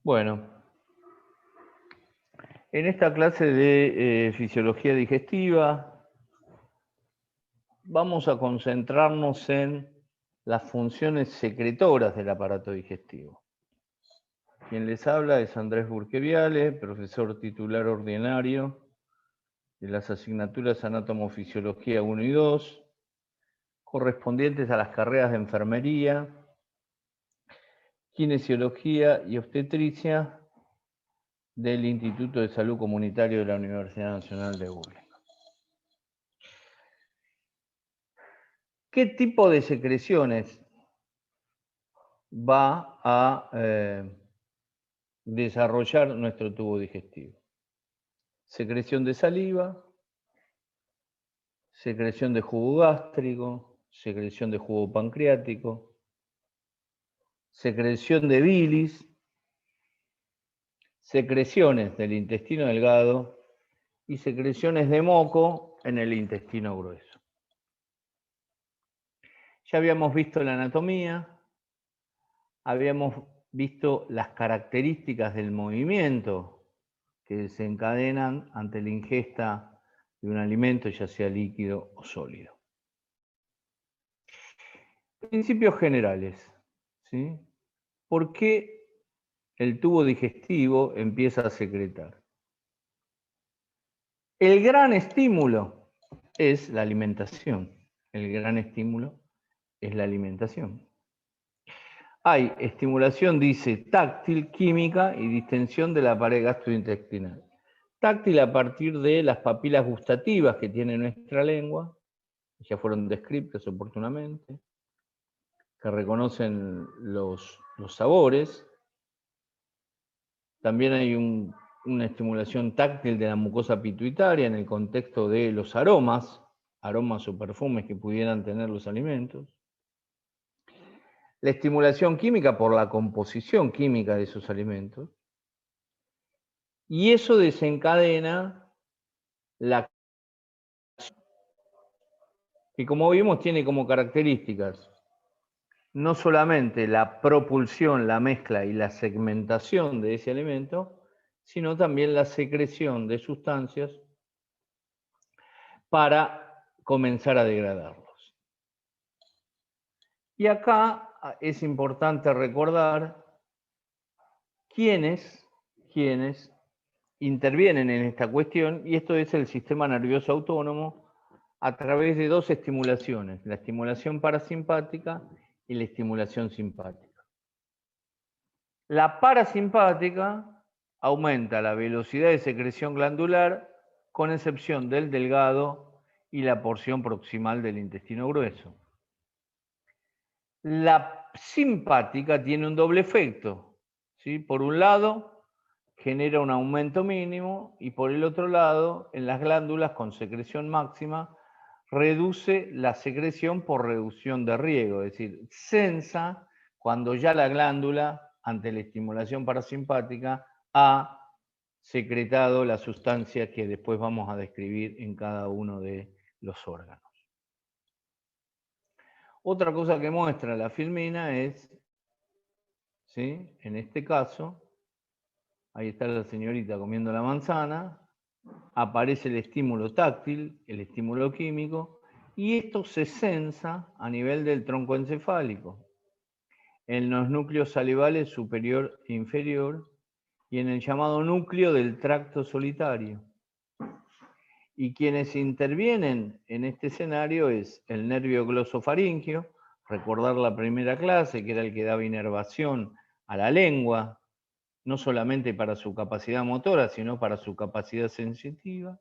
Bueno, en esta clase de fisiología digestiva vamos a concentrarnos en las funciones secretoras del aparato digestivo. Quien les habla es Andrés Burqueviale, profesor titular ordinario de las asignaturas Anátomo-Fisiología 1 y 2, correspondientes a las carreras de Enfermería, Kinesiología y Obstetricia del Instituto de Salud Comunitario de la Universidad Nacional de Burlingame. ¿Qué tipo de secreciones va a desarrollar nuestro tubo digestivo? Secreción de saliva, secreción de jugo gástrico, secreción de jugo pancreático, secreción de bilis, secreciones del intestino delgado y secreciones de moco en el intestino grueso. Ya habíamos visto la anatomía, habíamos visto las características del movimiento que desencadenan ante la ingesta de un alimento, ya sea líquido o sólido. Principios generales, ¿sí? ¿Por qué el tubo digestivo empieza a secretar? El gran estímulo es la alimentación. El gran estímulo es la alimentación. Hay estimulación, dice, táctil, química y distensión de la pared gastrointestinal. Táctil a partir de las papilas gustativas que tiene nuestra lengua, ya fueron descritas oportunamente, que reconocen los sabores. También hay una estimulación táctil de la mucosa pituitaria en el contexto de los aromas o perfumes que pudieran tener los alimentos. La estimulación química por la composición química de esos alimentos. Y eso desencadena la que, como vimos, tiene como características no solamente la propulsión, la mezcla y la segmentación de ese alimento, sino también la secreción de sustancias para comenzar a degradarlos. Y acá es importante recordar quiénes intervienen en esta cuestión, y esto es el sistema nervioso autónomo a través de dos estimulaciones, la estimulación parasimpática y la estimulación simpática. La parasimpática aumenta la velocidad de secreción glandular, con excepción del delgado y la porción proximal del intestino grueso. La simpática tiene un doble efecto, ¿sí? Por un lado, genera un aumento mínimo y por el otro lado, en las glándulas con secreción máxima, reduce la secreción por reducción de riego, es decir, censa cuando ya la glándula, ante la estimulación parasimpática, ha secretado la sustancia que después vamos a describir en cada uno de los órganos. Otra cosa que muestra la filmina es, ¿sí? En este caso, ahí está la señorita comiendo la manzana, aparece el estímulo táctil, el estímulo químico, y esto se censa a nivel del tronco encefálico, en los núcleos salivales superior e inferior, y en el llamado núcleo del tracto solitario. Y quienes intervienen en este escenario es el nervio glosofaríngeo, recordar la primera clase, que era el que daba inervación a la lengua, no solamente para su capacidad motora, sino para su capacidad sensitiva,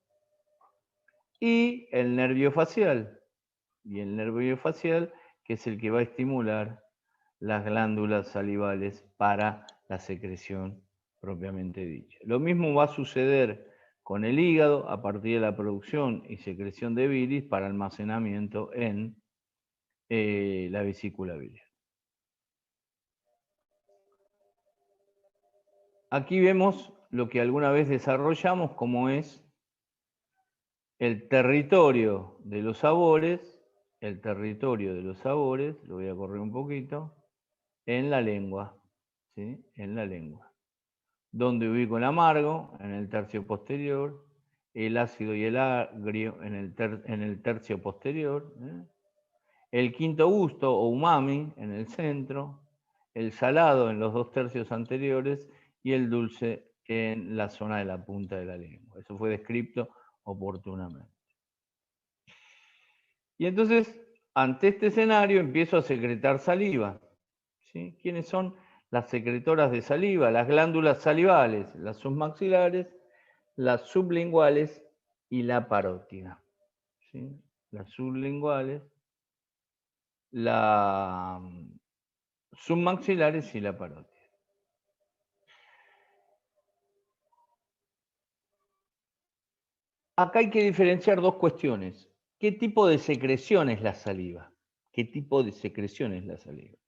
y el nervio facial, que es el que va a estimular las glándulas salivales para la secreción propiamente dicha. Lo mismo va a suceder con el hígado a partir de la producción y secreción de bilis para almacenamiento en la vesícula biliar. Aquí vemos lo que alguna vez desarrollamos, como es el territorio de los sabores, lo voy a correr un poquito, en la lengua, ¿sí? En la lengua. ¿Dónde ubico el amargo? En el tercio posterior. El ácido y el agrio en el tercio posterior. El quinto gusto o umami en el centro. El salado en los 2 tercios anteriores y el dulce en la zona de la punta de la lengua. Eso fue descrito oportunamente. Y entonces, ante este escenario, empiezo a secretar saliva. ¿Sí? ¿Quiénes son las secretoras de saliva? Las glándulas salivales, las submaxilares, las sublinguales y la parótida. ¿Sí? Las sublinguales, las submaxilares y la parótida. Acá hay que diferenciar dos cuestiones. ¿Qué tipo de secreción es la saliva? ¿Qué tipo de secreción es la saliva?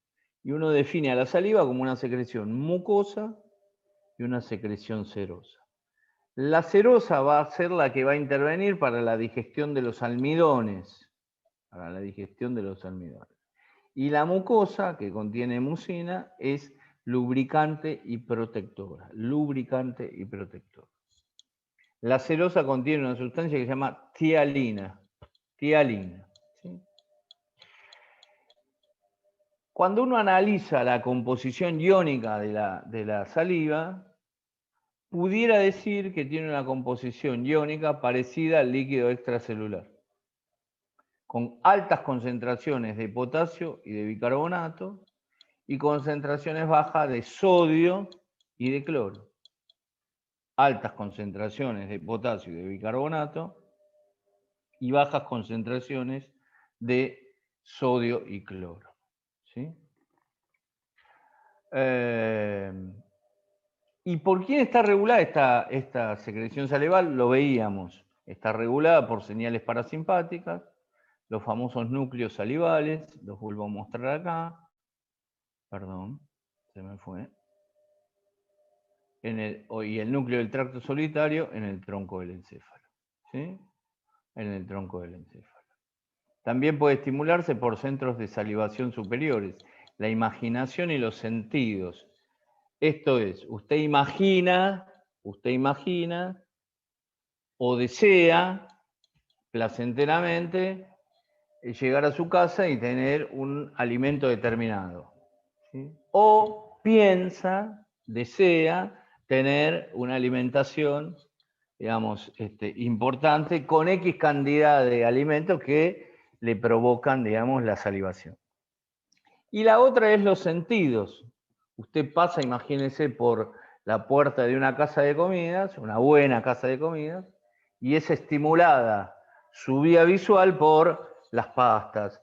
Y uno define a la saliva como una secreción mucosa y una secreción serosa. La serosa va a ser la que va a intervenir para la digestión de los almidones. Para la digestión de los almidones. Y la mucosa, que contiene mucina, es lubricante y protectora. Lubricante y protectora. La serosa contiene una sustancia que se llama tialina. Tialina. ¿Sí? Cuando uno analiza la composición iónica de la saliva, pudiera decir que tiene una composición iónica parecida al líquido extracelular, con altas concentraciones de potasio y de bicarbonato y concentraciones bajas de sodio y de cloro. Altas concentraciones de potasio y de bicarbonato y bajas concentraciones de sodio y cloro. ¿Sí? ¿Y por quién está regulada esta secreción salival? Lo veíamos. Está regulada por señales parasimpáticas, los famosos núcleos salivales, los vuelvo a mostrar acá. Perdón, se me fue. Y el núcleo del tracto solitario en el tronco del encéfalo. ¿Sí? En el tronco del encéfalo. También puede estimularse por centros de salivación superiores, la imaginación y los sentidos. Esto es, usted imagina o desea placenteramente llegar a su casa y tener un alimento determinado. ¿Sí? O piensa, desea tener una alimentación, digamos, importante con X cantidad de alimentos que le provocan, digamos, la salivación. Y la otra es los sentidos. Usted pasa, imagínese, por la puerta de una casa de comidas, una buena casa de comidas, y es estimulada su vía visual por las pastas,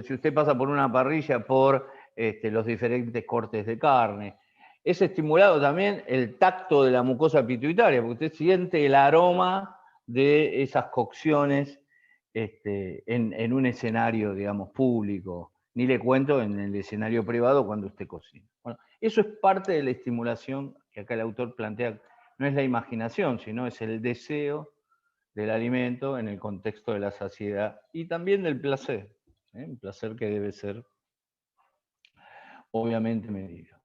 si usted pasa por una parrilla, por los diferentes cortes de carne. Es estimulado también el tacto de la mucosa pituitaria, porque usted siente el aroma de esas cocciones en un escenario, digamos, público. Ni le cuento en el escenario privado cuando usted cocina. Bueno, eso es parte de la estimulación que acá el autor plantea. No es la imaginación, sino es el deseo del alimento en el contexto de la saciedad y también del placer. Un placer que debe ser obviamente medido.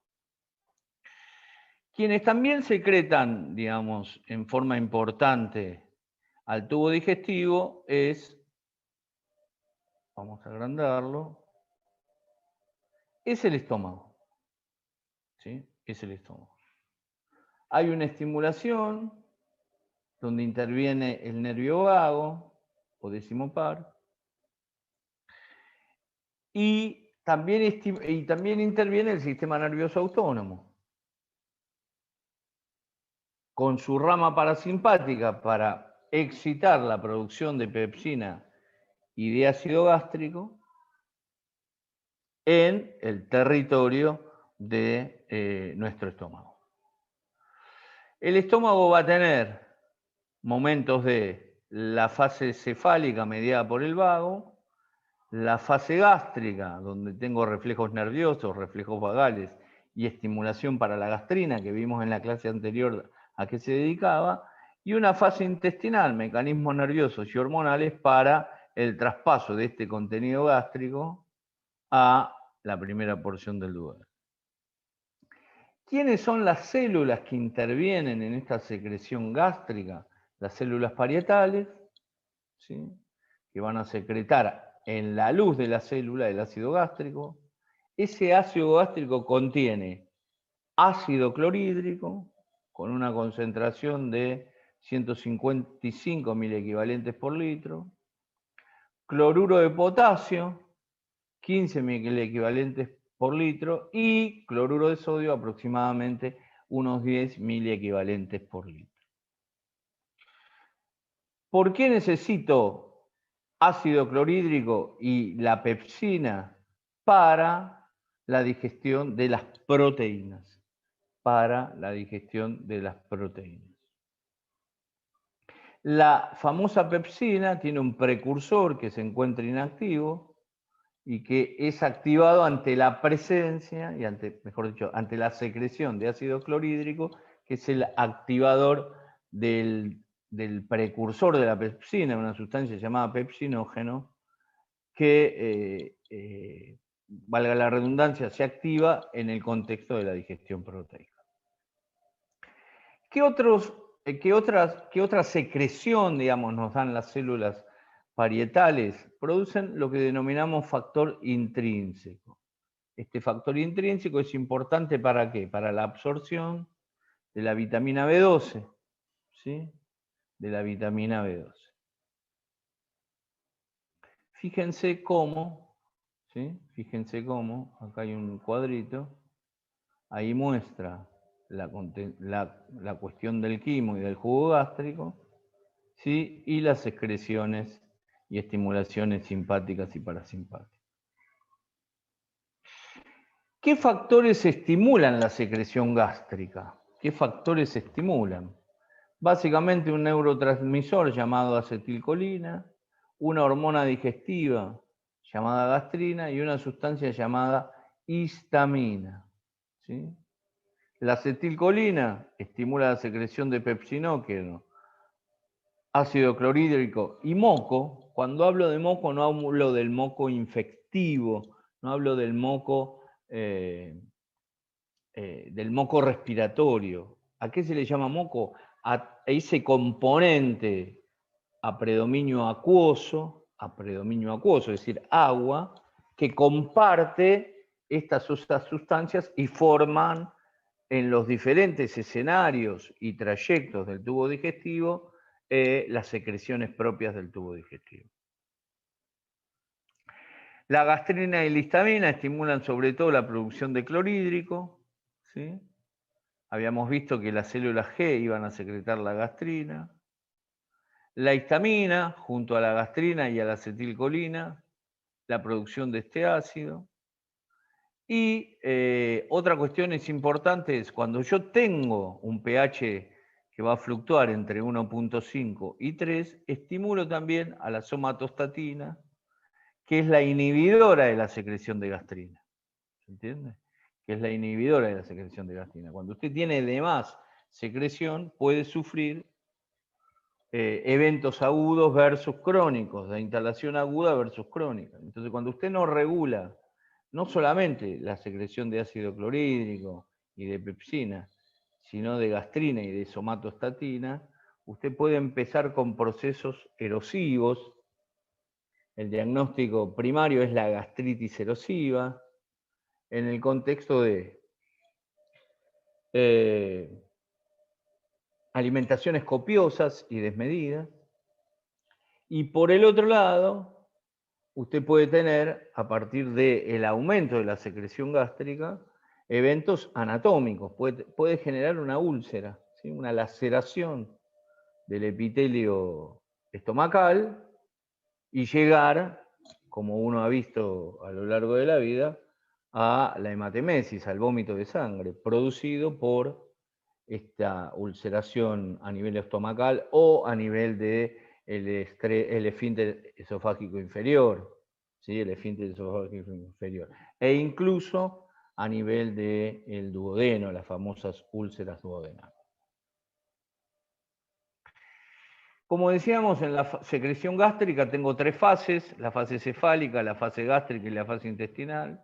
Quienes también secretan, digamos, en forma importante al tubo digestivo vamos a agrandarlo, es el estómago. ¿Sí? Es el estómago. Hay una estimulación donde interviene el nervio vago o decimopar y también interviene el sistema nervioso autónomo con su rama parasimpática para excitar la producción de pepsina y de ácido gástrico en el territorio de nuestro estómago. El estómago va a tener momentos de la fase cefálica mediada por el vago, la fase gástrica, donde tengo reflejos nerviosos, reflejos vagales y estimulación para la gastrina, que vimos en la clase anterior a qué se dedicaba, y una fase intestinal, mecanismos nerviosos y hormonales para el traspaso de este contenido gástrico a la primera porción del duodeno. ¿Quiénes son las células que intervienen en esta secreción gástrica? Las células parietales, ¿sí?, que van a secretar en la luz de la célula el ácido gástrico. Ese ácido gástrico contiene ácido clorhídrico con una concentración de 155 milequivalentes por litro, cloruro de potasio, 15 milequivalentes por litro, y cloruro de sodio, aproximadamente unos 10 milequivalentes por litro. ¿Por qué necesito ácido clorhídrico y la pepsina? Para la digestión de las proteínas. Para la digestión de las proteínas. La famosa pepsina tiene un precursor que se encuentra inactivo y que es activado ante la presencia, y mejor dicho, ante la secreción de ácido clorhídrico, que es el activador del precursor de la pepsina, una sustancia llamada pepsinógeno, que, valga la redundancia, se activa en el contexto de la digestión proteica. ¿Qué otra secreción, digamos, nos dan las células parietales? Producen lo que denominamos factor intrínseco. Este factor intrínseco es importante ¿para qué? Para la absorción de la vitamina B12, ¿sí? De la vitamina B12. Fíjense cómo, ¿sí? Fíjense cómo, acá hay un cuadrito, ahí muestra la cuestión del quimo y del jugo gástrico, ¿sí?, y las excreciones y estimulaciones simpáticas y parasimpáticas. ¿Qué factores estimulan la secreción gástrica? ¿Qué factores estimulan? Básicamente un neurotransmisor llamado acetilcolina, una hormona digestiva llamada gastrina y una sustancia llamada histamina, ¿sí? La acetilcolina estimula la secreción de pepsinógeno, ácido clorhídrico y moco. Cuando hablo de moco no hablo del moco infectivo, no hablo del moco respiratorio. ¿A qué se le llama moco? A ese componente a predominio acuoso, es decir, agua, que comparte estas sustancias y forman en los diferentes escenarios y trayectos del tubo digestivo las secreciones propias del tubo digestivo. La gastrina y la histamina estimulan sobre todo la producción de clorhídrico, ¿sí? Habíamos visto que las células G iban a secretar la gastrina. La histamina, junto a la gastrina y a la acetilcolina, la producción de este ácido. Y otra cuestión es importante es cuando yo tengo un pH que va a fluctuar entre 1.5 y 3, estimulo también a la somatostatina, que es la inhibidora de la secreción de gastrina. ¿Se entiende? Que es la inhibidora de la secreción de gastrina. Cuando usted tiene de más secreción, puede sufrir eventos agudos versus crónicos, de instalación aguda versus crónica. Entonces, cuando usted no regula no solamente la secreción de ácido clorhídrico y de pepsina, sino de gastrina y de somatostatina, usted puede empezar con procesos erosivos. El diagnóstico primario es la gastritis erosiva, en el contexto de alimentaciones copiosas y desmedidas. Y por el otro lado, usted puede tener, a partir del aumento de la secreción gástrica, eventos anatómicos. Puede generar una úlcera, ¿sí?, una laceración del epitelio estomacal y llegar, como uno ha visto a lo largo de la vida, a la hematemesis, al vómito de sangre, producido por esta ulceración a nivel estomacal o a nivel de el esfínter esofágico inferior, ¿sí?, el esfínter esofágico inferior, e incluso a nivel del duodeno, las famosas úlceras duodenales. Como decíamos, en la secreción gástrica tengo tres fases: la fase cefálica, la fase gástrica y la fase intestinal.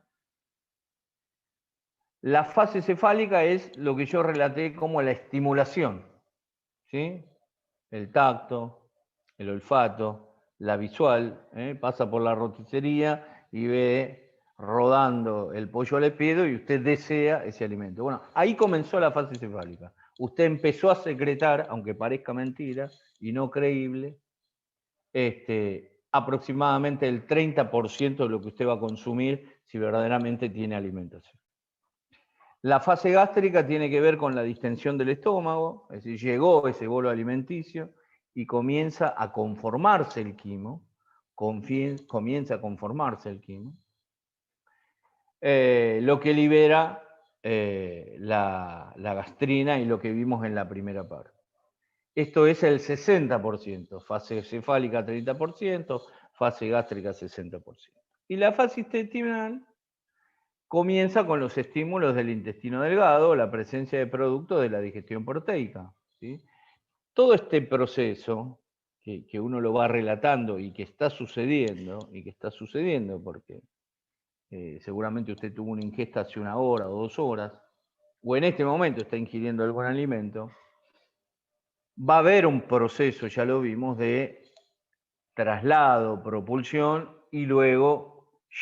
La fase cefálica es lo que yo relaté como la estimulación, ¿sí? El tacto, el olfato, la visual, pasa por la roticería y ve rodando el pollo al espiedo y usted desea ese alimento. Bueno, ahí comenzó la fase cefálica. Usted empezó a secretar, aunque parezca mentira y no creíble, aproximadamente el 30% de lo que usted va a consumir si verdaderamente tiene alimentación. La fase gástrica tiene que ver con la distensión del estómago, es decir, llegó ese bolo alimenticio y comienza a conformarse el quimo, comienza a conformarse el quimo, lo que libera la gastrina y lo que vimos en la primera parte. Esto es el 60%, fase cefálica 30%, fase gástrica 60%. Y la fase intestinal comienza con los estímulos del intestino delgado, la presencia de productos de la digestión proteica, ¿sí? Todo este proceso que uno lo va relatando y que está sucediendo porque seguramente usted tuvo una ingesta hace 1 hora o 2 horas, o en este momento está ingiriendo algún alimento, va a haber un proceso, ya lo vimos, de traslado, propulsión y luego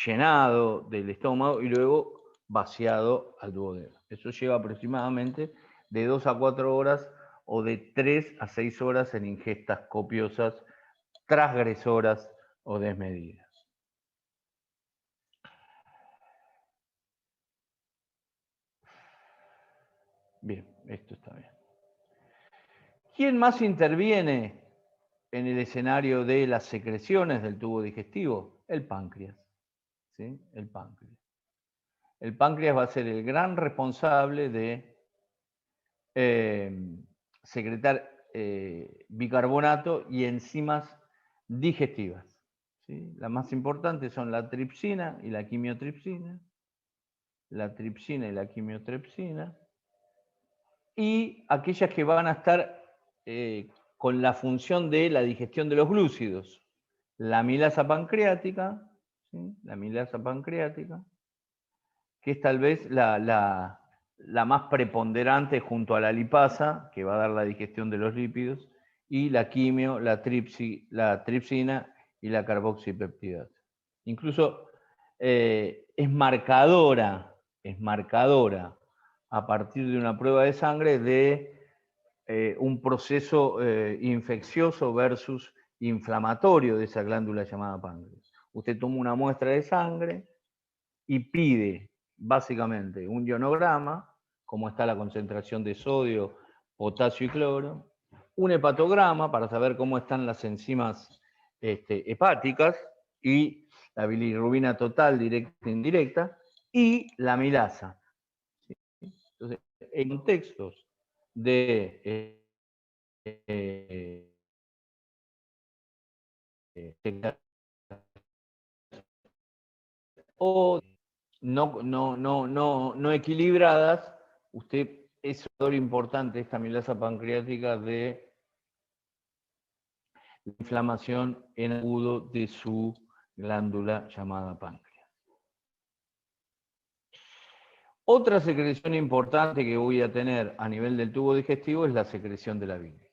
llenado del estómago y luego vaciado al duodeno. Eso lleva aproximadamente de 2 a 4 horas o de 3 a 6 horas en ingestas copiosas, transgresoras o desmedidas. Bien, esto está bien. ¿Quién más interviene en el escenario de las secreciones del tubo digestivo? El páncreas, ¿sí? El páncreas. El páncreas va a ser el gran responsable de secretar bicarbonato y enzimas digestivas, ¿sí? Las más importantes son la tripsina y la quimiotripsina, la tripsina y la quimiotripsina, y aquellas que van a estar con la función de la digestión de los glúcidos, la amilasa pancreática, ¿sí? La amilasa pancreática, que es tal vez la más preponderante junto a la lipasa, que va a dar la digestión de los lípidos, y la quimio, la tripsina y la carboxipeptidasa. Incluso es marcadora a partir de una prueba de sangre de un proceso infeccioso versus inflamatorio de esa glándula llamada páncreas. Usted toma una muestra de sangre y pide básicamente un ionograma, cómo está la concentración de sodio, potasio y cloro, un hepatograma para saber cómo están las enzimas hepáticas y la bilirrubina total, directa e indirecta, y la amilasa. ¿Sí? Entonces, en contextos de o no equilibradas, usted es un factor importante esta amilasa pancreática de la inflamación en agudo de su glándula llamada páncreas. Otra secreción importante que voy a tener a nivel del tubo digestivo es la secreción de la bilis.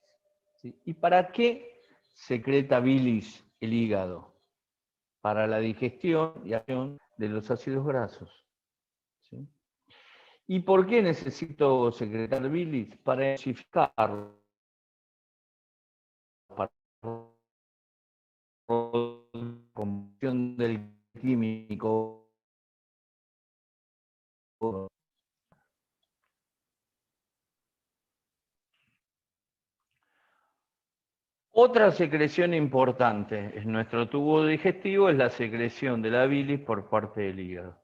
¿Sí? ¿Y para qué secreta bilis el hígado? Para la digestión y acción de los ácidos grasos. ¿Sí? ¿Y por qué necesito secretar bilis? Para emulsificar, para la conversión del químico. Otra secreción importante en nuestro tubo digestivo es la secreción de la bilis por parte del hígado.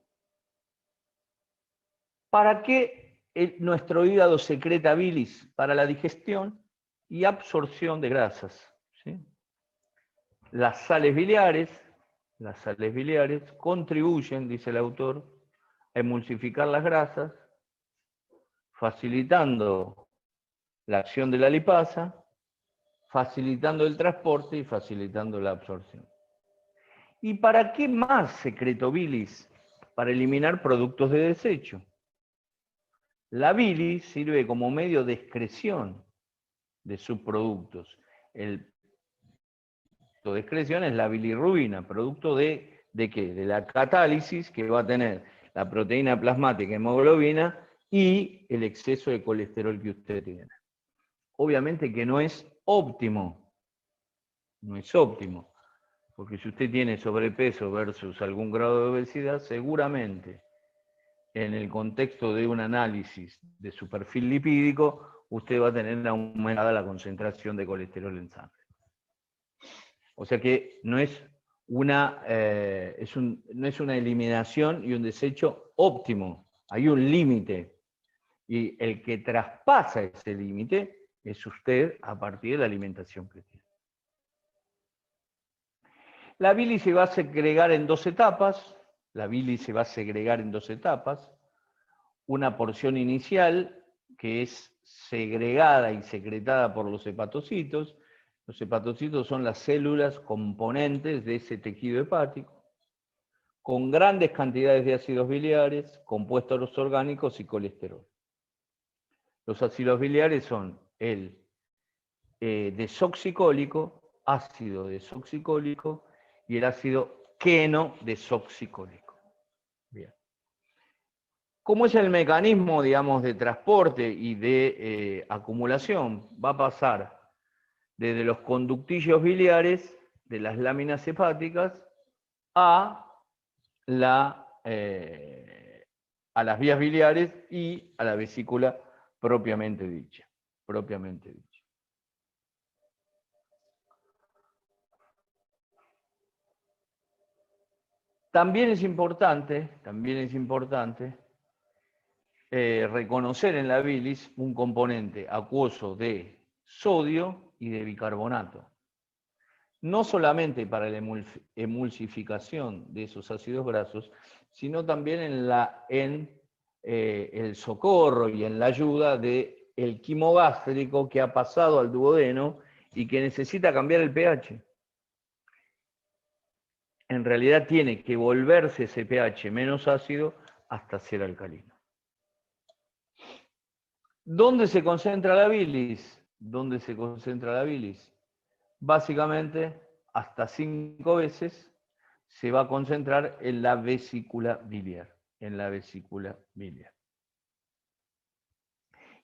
¿Para qué nuestro hígado secreta bilis? Para la digestión y absorción de grasas. ¿Sí? Las sales biliares contribuyen, dice el autor, a emulsificar las grasas, facilitando la acción de la lipasa, facilitando el transporte y facilitando la absorción. ¿Y para qué más secreto bilis? Para eliminar productos de desecho. La bilis sirve como medio de excreción de subproductos. El producto de excreción es la bilirrubina, producto ¿de qué? De la catálisis que va a tener la proteína plasmática hemoglobina y el exceso de colesterol que usted tiene. Obviamente que no es óptimo, porque si usted tiene sobrepeso versus algún grado de obesidad, seguramente en el contexto de un análisis de su perfil lipídico, usted va a tener aumentada la concentración de colesterol en sangre. O sea que no es una eliminación y un desecho óptimo, hay un límite. Y el que traspasa ese límite es usted a partir de la alimentación que tiene. La bilis se va a segregar en dos etapas. Una porción inicial que es segregada y secretada por los hepatocitos. Los hepatocitos son las células componentes de ese tejido hepático, con grandes cantidades de ácidos biliares, compuestos orgánicos y colesterol. Los ácidos biliares son el desoxicólico, ácido desoxicólico y el ácido queno-desoxicólico. Bien. ¿Cómo es el mecanismo, digamos, de transporte y de acumulación? Va a pasar desde los conductillos biliares de las láminas hepáticas a las vías biliares y a la vesícula propiamente dicha. También es importante reconocer en la bilis un componente acuoso de sodio y de bicarbonato. No solamente para la emulsificación de esos ácidos grasos, sino también en el socorro y en la ayuda del quimo gástrico que ha pasado al duodeno y que necesita cambiar el pH. En realidad tiene que volverse ese pH menos ácido hasta ser alcalino. ¿Dónde se concentra la bilis? Básicamente, hasta 5 veces se va a concentrar en la vesícula biliar.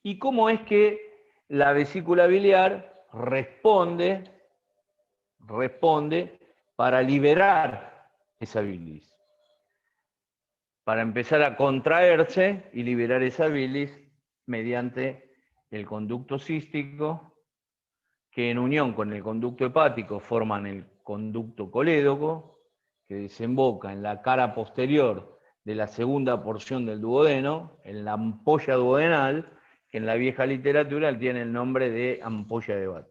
¿Y cómo es que la vesícula biliar responde para liberar esa bilis? Para empezar a contraerse y liberar esa bilis mediante el conducto cístico, que en unión con el conducto hepático forman el conducto colédoco, que desemboca en la cara posterior de la segunda porción del duodeno, en la ampolla duodenal, que en la vieja literatura tiene el nombre de ampolla de Watt.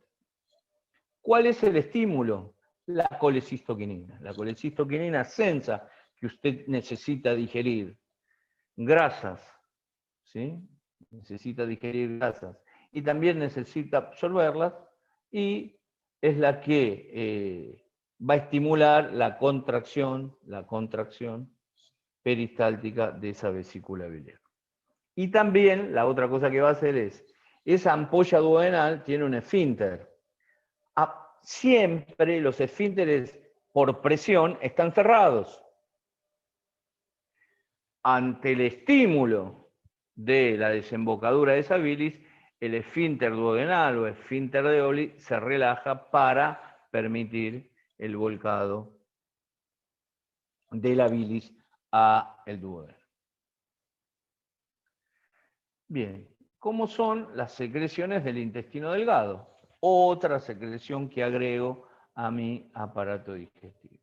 ¿Cuál es el estímulo? La colecistoquinina. La colecistoquinina sensa que usted necesita digerir grasas, ¿sí? Necesita digerir grasas y también necesita absorberlas, y es la que va a estimular la contracción peristáltica de esa vesícula biliar. Y también la otra cosa que va a hacer es, esa ampolla duodenal tiene un esfínter. Siempre los esfínteres por presión están cerrados. Ante el estímulo de la desembocadura de esa bilis, el esfínter duodenal o esfínter de Olli se relaja para permitir el volcado de la bilis a el duodeno. Bien, ¿cómo son las secreciones del intestino delgado? Otra secreción que agrego a mi aparato digestivo.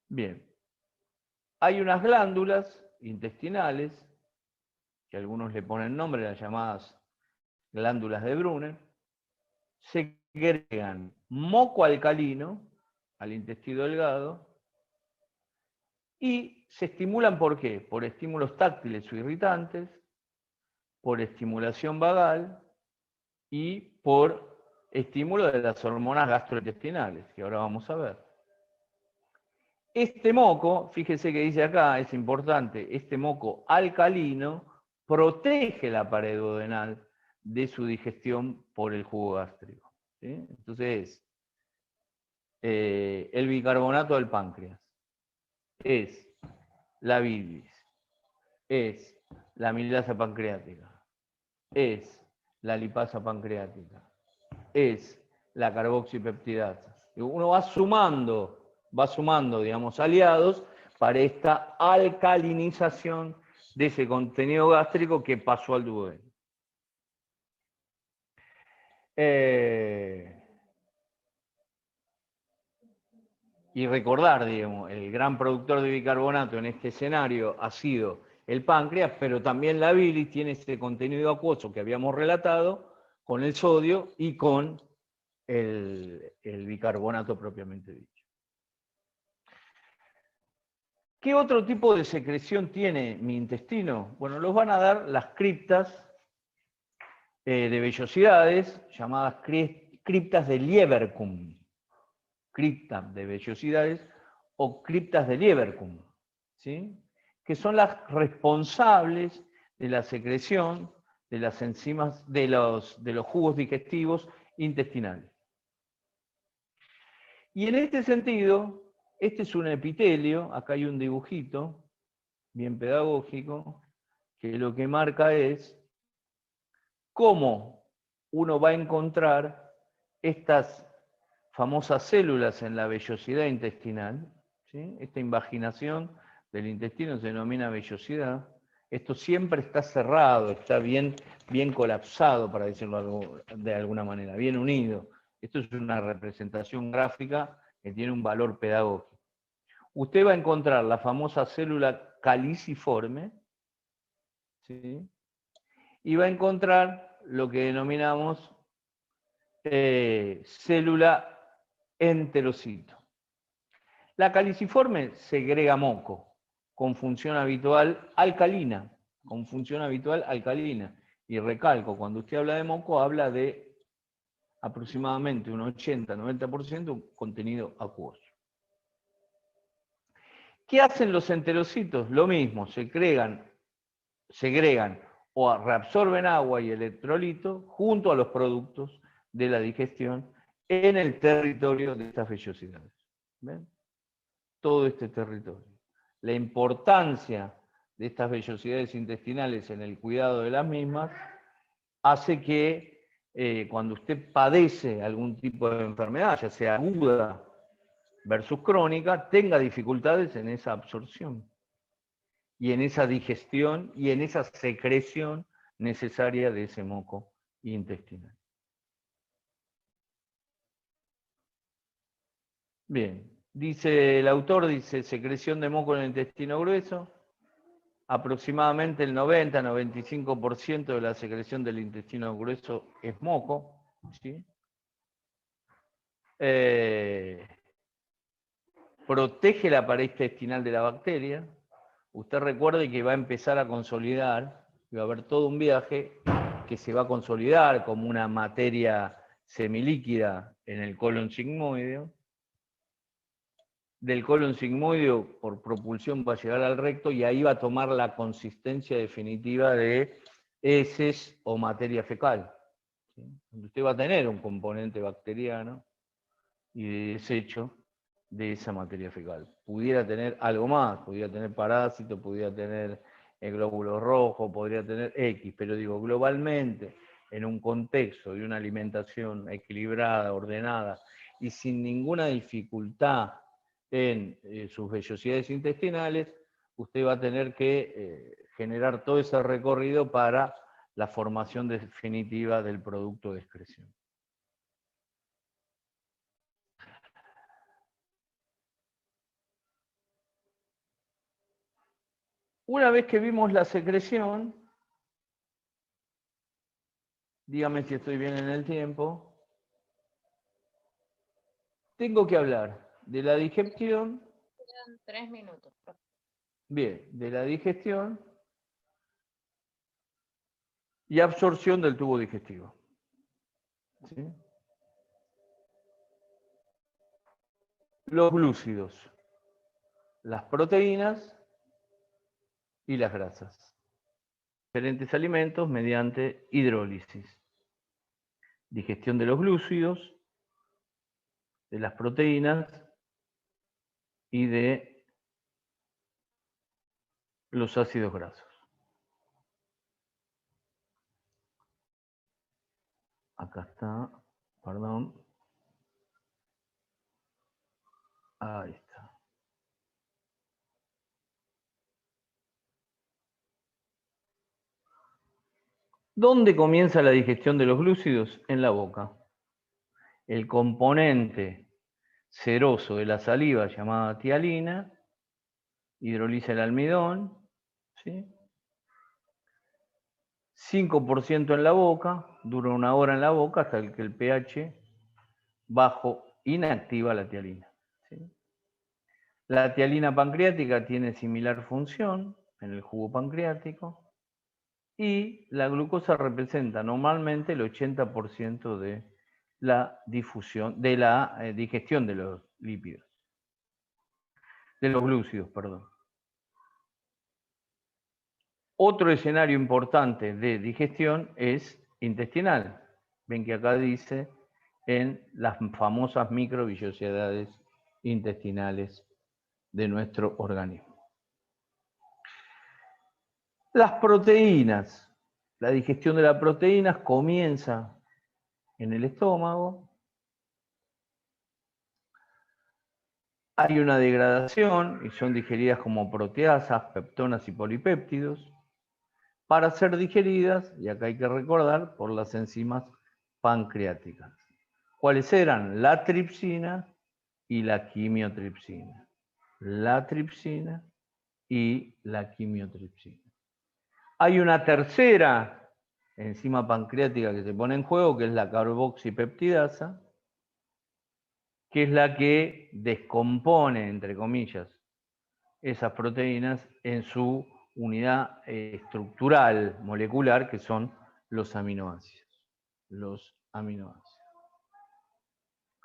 Bien, hay unas glándulas intestinales, que algunos le ponen nombre, las llamadas glándulas de Brunner, segregan moco alcalino al intestino delgado y se estimulan ¿por qué? Por estímulos táctiles o irritantes, por estimulación vagal y por estímulo de las hormonas gastrointestinales, que ahora vamos a ver. Este moco, fíjese que dice acá, es importante, este moco alcalino protege la pared duodenal de su digestión por el jugo gástrico. ¿Sí? Entonces, el bicarbonato del páncreas es la bilis, es la amilasa pancreática, es la lipasa pancreática, es la carboxipeptidasa. Uno va sumando, digamos, aliados para esta alcalinización de ese contenido gástrico que pasó al duodeno. Y recordar, digamos, el gran productor de bicarbonato en este escenario ha sido el páncreas, pero también la bilis tiene ese contenido acuoso que habíamos relatado con el sodio y con el bicarbonato propiamente dicho. ¿Qué otro tipo de secreción tiene mi intestino? Bueno, los van a dar las criptas de vellosidades, llamadas criptas de Lieberkühn. Criptas de vellosidades o criptas de Lieberkühn, ¿sí? Que son las responsables de la secreción de las enzimas, de los jugos digestivos intestinales. Y en este sentido, este es un epitelio, acá hay un dibujito, bien pedagógico, que lo que marca es cómo uno va a encontrar estas famosas células en la vellosidad intestinal, ¿sí? Esta invaginación del intestino se denomina vellosidad. Esto siempre está cerrado, está bien colapsado, para decirlo de alguna manera, bien unido. Esto es una representación gráfica que tiene un valor pedagógico. Usted va a encontrar la famosa célula caliciforme, ¿sí? Y va a encontrar lo que denominamos célula enterocito. La caliciforme segrega moco con función habitual alcalina, Y recalco, cuando usted habla de moco, habla de aproximadamente un 80-90% contenido acuoso. ¿Qué hacen los enterocitos? Lo mismo, segregan o reabsorben agua y electrolito junto a los productos de la digestión en el territorio de estas vellosidades. ¿Ven? Todo este territorio. La importancia de estas vellosidades intestinales en el cuidado de las mismas hace que cuando usted padece algún tipo de enfermedad, ya sea aguda versus crónica, tenga dificultades en esa absorción y en esa digestión y en esa secreción necesaria de ese moco intestinal. Bien, dice el autor, secreción de moco en el intestino grueso. Aproximadamente el 90-95% de la secreción del intestino grueso es moco, ¿sí? Protege la pared intestinal de la bacteria. Usted recuerde que va a empezar a consolidar, va a haber todo un viaje que se va a consolidar como una materia semilíquida en el colon sigmoideo. Del colon sigmoideo por propulsión va a llegar al recto y ahí va a tomar la consistencia definitiva de heces o materia fecal. ¿Sí? Usted va a tener un componente bacteriano y de desecho de esa materia fecal. Pudiera tener algo más, pudiera tener parásitos, pudiera tener el glóbulo rojo, podría tener X, pero digo, globalmente, en un contexto de una alimentación equilibrada, ordenada y sin ninguna dificultad en sus vellosidades intestinales, usted va a tener que generar todo ese recorrido para la formación definitiva del producto de excreción. Una vez que vimos la secreción, dígame si estoy bien en el tiempo, tengo que hablar de la digestión. Quedan 3 minutos. Bien, de la digestión y absorción del tubo digestivo. ¿Sí? Los glúcidos, las proteínas y las grasas. diferentes alimentos mediante hidrólisis. Digestión de los glúcidos, de las proteínas y de los ácidos grasos. Acá está, perdón. Ahí está. ¿Dónde comienza la digestión de los glúcidos? En la boca. El componente ceroso de la saliva, llamada tialina, hidroliza el almidón, ¿sí? 5% en la boca, dura 1 hora en la boca hasta que el pH bajo inactiva la tialina, ¿sí? La tialina pancreática tiene similar función en el jugo pancreático y la glucosa representa normalmente el 80% de la difusión, de la digestión de los lípidos, de los glúcidos, perdón. Otro escenario importante de digestión es intestinal. Ven que acá dice en las famosas microvillosidades intestinales de nuestro organismo. Las proteínas. La digestión de las proteínas comienza en el estómago. Hay una degradación y son digeridas como proteasas, peptonas y polipéptidos para ser digeridas, y acá hay que recordar, por las enzimas pancreáticas. ¿Cuáles eran? La tripsina y la quimiotripsina. La tripsina y la quimiotripsina. Hay una tercera enzima pancreática que se pone en juego, que es la carboxipeptidasa, que es la que descompone, entre comillas, esas proteínas en su unidad estructural, molecular, que son los aminoácidos. Los aminoácidos.